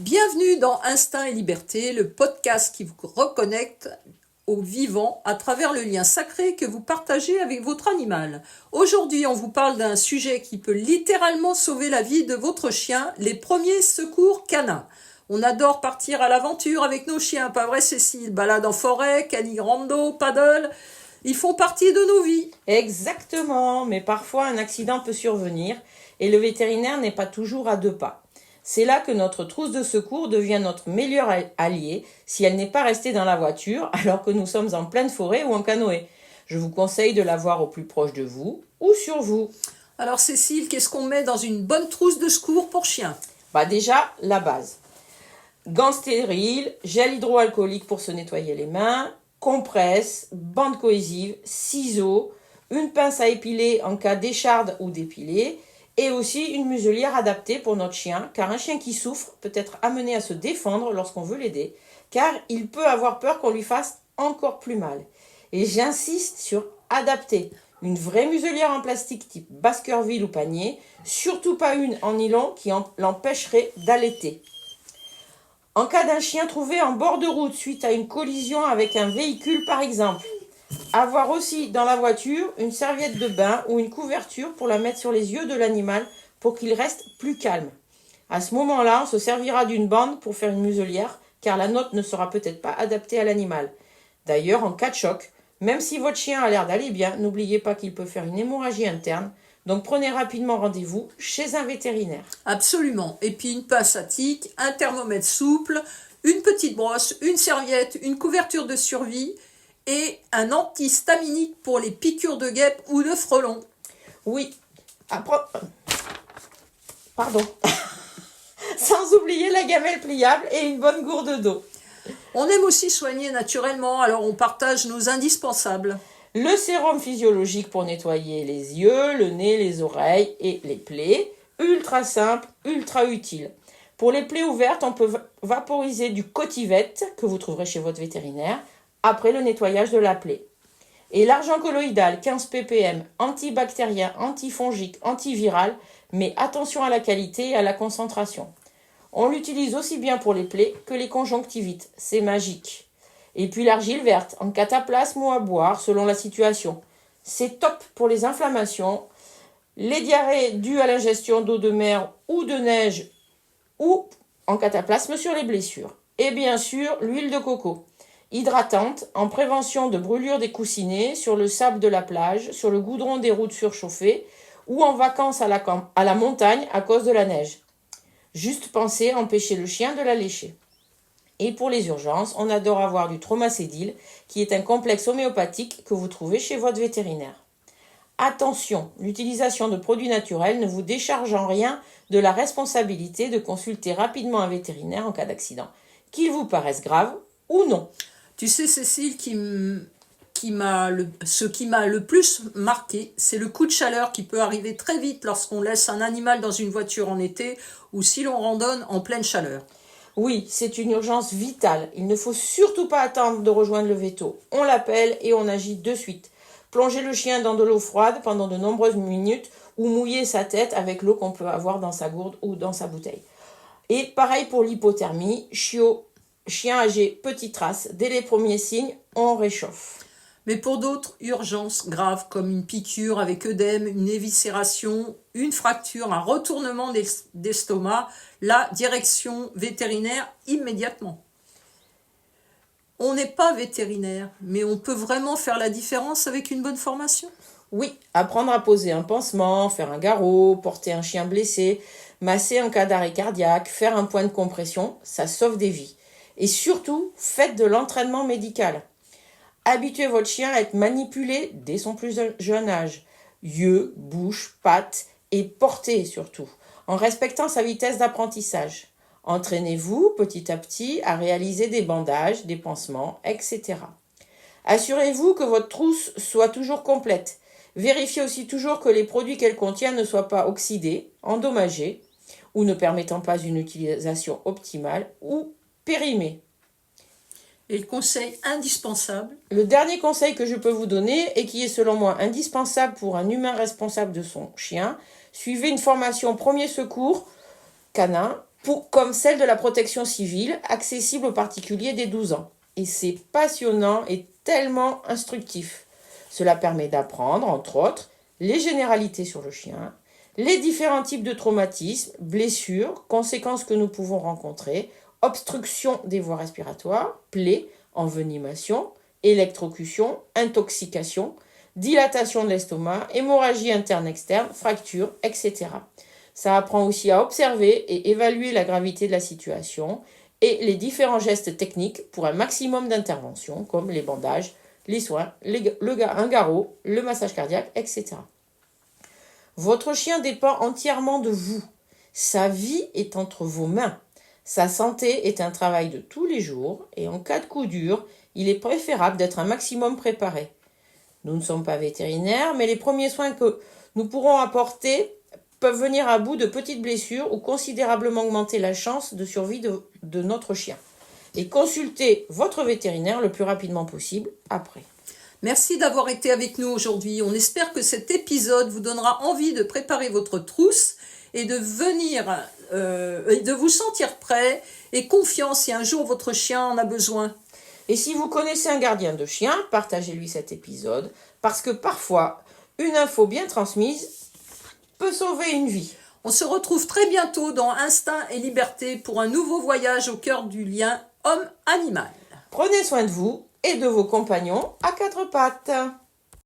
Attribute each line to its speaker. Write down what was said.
Speaker 1: Bienvenue dans Instinct et Liberté, le podcast qui vous reconnecte au vivant à travers le lien sacré que vous partagez avec votre animal. Aujourd'hui, on vous parle d'un sujet qui peut littéralement sauver la vie de votre chien, les premiers secours canins. On adore partir à l'aventure avec nos chiens, pas vrai Cécile? Balade en forêt, cani rando, paddle, ils font partie de nos vies.
Speaker 2: Exactement, mais parfois un accident peut survenir et le vétérinaire n'est pas toujours à deux pas. C'est là que notre trousse de secours devient notre meilleur allié si elle n'est pas restée dans la voiture alors que nous sommes en pleine forêt ou en canoë. Je vous conseille de l'avoir au plus proche de vous ou sur vous.
Speaker 1: Alors Cécile, qu'est-ce qu'on met dans une bonne trousse de secours pour chien?
Speaker 2: Déjà, la base. Gants stériles, gel hydroalcoolique pour se nettoyer les mains, compresse, bande cohésive, ciseaux, une pince à épiler en cas d'écharde ou d'épilé, et aussi une muselière adaptée pour notre chien, car un chien qui souffre peut être amené à se défendre lorsqu'on veut l'aider, car il peut avoir peur qu'on lui fasse encore plus mal. Et j'insiste sur adapter. Une vraie muselière en plastique type Baskerville ou panier, surtout pas une en nylon qui l'empêcherait d'allaiter. En cas d'un chien trouvé en bord de route suite à une collision avec un véhicule par exemple, avoir aussi dans la voiture une serviette de bain ou une couverture pour la mettre sur les yeux de l'animal pour qu'il reste plus calme. À ce moment-là, on se servira d'une bande pour faire une muselière car la nôtre ne sera peut-être pas adaptée à l'animal. D'ailleurs, en cas de choc, même si votre chien a l'air d'aller bien, n'oubliez pas qu'il peut faire une hémorragie interne. Donc prenez rapidement rendez-vous chez un vétérinaire.
Speaker 1: Absolument. Et puis une pince à tic, un thermomètre souple, une petite brosse, une serviette, une couverture de survie et un antihistaminique pour les piqûres de guêpes ou de frelons.
Speaker 2: Oui. Pardon. Sans oublier la gamelle pliable et une bonne gourde d'eau.
Speaker 1: On aime aussi soigner naturellement, alors on partage nos indispensables.
Speaker 2: Le sérum physiologique pour nettoyer les yeux, le nez, les oreilles et les plaies. Ultra simple, ultra utile. Pour les plaies ouvertes, on peut vaporiser du Cotivet que vous trouverez chez votre vétérinaire après le nettoyage de la plaie. Et l'argent colloïdal, 15 ppm, antibactérien, antifongique, antiviral, mais attention à la qualité et à la concentration. On l'utilise aussi bien pour les plaies que les conjonctivites, c'est magique. Et puis l'argile verte, en cataplasme ou à boire, selon la situation. C'est top pour les inflammations, les diarrhées dues à l'ingestion d'eau de mer ou de neige ou en cataplasme sur les blessures. Et bien sûr, l'huile de coco, hydratante, en prévention de brûlure des coussinets, sur le sable de la plage, sur le goudron des routes surchauffées ou en vacances à la montagne à cause de la neige. Juste pensez à empêcher le chien de la lécher. Et pour les urgences, on adore avoir du Tromacédil, qui est un complexe homéopathique que vous trouvez chez votre vétérinaire. Attention, l'utilisation de produits naturels ne vous décharge en rien de la responsabilité de consulter rapidement un vétérinaire en cas d'accident, qu'il vous paraisse grave ou non.
Speaker 1: Tu sais Cécile, ce qui m'a le plus marqué, c'est le coup de chaleur qui peut arriver très vite lorsqu'on laisse un animal dans une voiture en été ou si l'on randonne en pleine chaleur.
Speaker 2: Oui, c'est une urgence vitale. Il ne faut surtout pas attendre de rejoindre le véto. On l'appelle et on agit de suite. Plongez le chien dans de l'eau froide pendant de nombreuses minutes ou mouillez sa tête avec l'eau qu'on peut avoir dans sa gourde ou dans sa bouteille. Et pareil pour l'hypothermie, chien âgé, petite race, dès les premiers signes, on réchauffe.
Speaker 1: Mais pour d'autres urgences graves comme une piqûre avec œdème, une éviscération, une fracture, un retournement d'estomac, la direction vétérinaire immédiatement. On n'est pas vétérinaire, mais on peut vraiment faire la différence avec une bonne formation.
Speaker 2: Oui, apprendre à poser un pansement, faire un garrot, porter un chien blessé, masser en cas d'arrêt cardiaque, faire un point de compression, ça sauve des vies. Et surtout, faites de l'entraînement médical. Habituez votre chien à être manipulé dès son plus jeune âge. Yeux, bouche, pattes et portée surtout, en respectant sa vitesse d'apprentissage. Entraînez-vous petit à petit à réaliser des bandages, des pansements, etc. Assurez-vous que votre trousse soit toujours complète. Vérifiez aussi toujours que les produits qu'elle contient ne soient pas oxydés, endommagés ou ne permettant pas une utilisation optimale ou périmés.
Speaker 1: Et le conseil indispensable.
Speaker 2: Le dernier conseil que je peux vous donner et qui est selon moi indispensable pour un humain responsable de son chien, suivez une formation premier secours canin comme celle de la protection civile, accessible aux particuliers dès 12 ans. Et c'est passionnant et tellement instructif. Cela permet d'apprendre, entre autres, les généralités sur le chien, les différents types de traumatismes, blessures, conséquences que nous pouvons rencontrer, obstruction des voies respiratoires, plaies, envenimation, électrocution, intoxication, dilatation de l'estomac, hémorragie interne-externe, fracture, etc. Ça apprend aussi à observer et évaluer la gravité de la situation et les différents gestes techniques pour un maximum d'interventions comme les bandages, les soins, un garrot, le massage cardiaque, etc. Votre chien dépend entièrement de vous. Sa vie est entre vos mains. Sa santé est un travail de tous les jours et en cas de coup dur, il est préférable d'être un maximum préparé. Nous ne sommes pas vétérinaires, mais les premiers soins que nous pourrons apporter peuvent venir à bout de petites blessures ou considérablement augmenter la chance de survie de notre chien. Et consultez votre vétérinaire le plus rapidement possible après.
Speaker 1: Merci d'avoir été avec nous aujourd'hui. On espère que cet épisode vous donnera envie de préparer votre trousse et de de vous sentir prêt et confiant si un jour votre chien en a besoin.
Speaker 2: Et si vous connaissez un gardien de chien, partagez-lui cet épisode parce que parfois, une info bien transmise peut sauver une vie.
Speaker 1: On se retrouve très bientôt dans Instinct et Liberté pour un nouveau voyage au cœur du lien homme-animal.
Speaker 2: Prenez soin de vous et de vos compagnons à quatre pattes.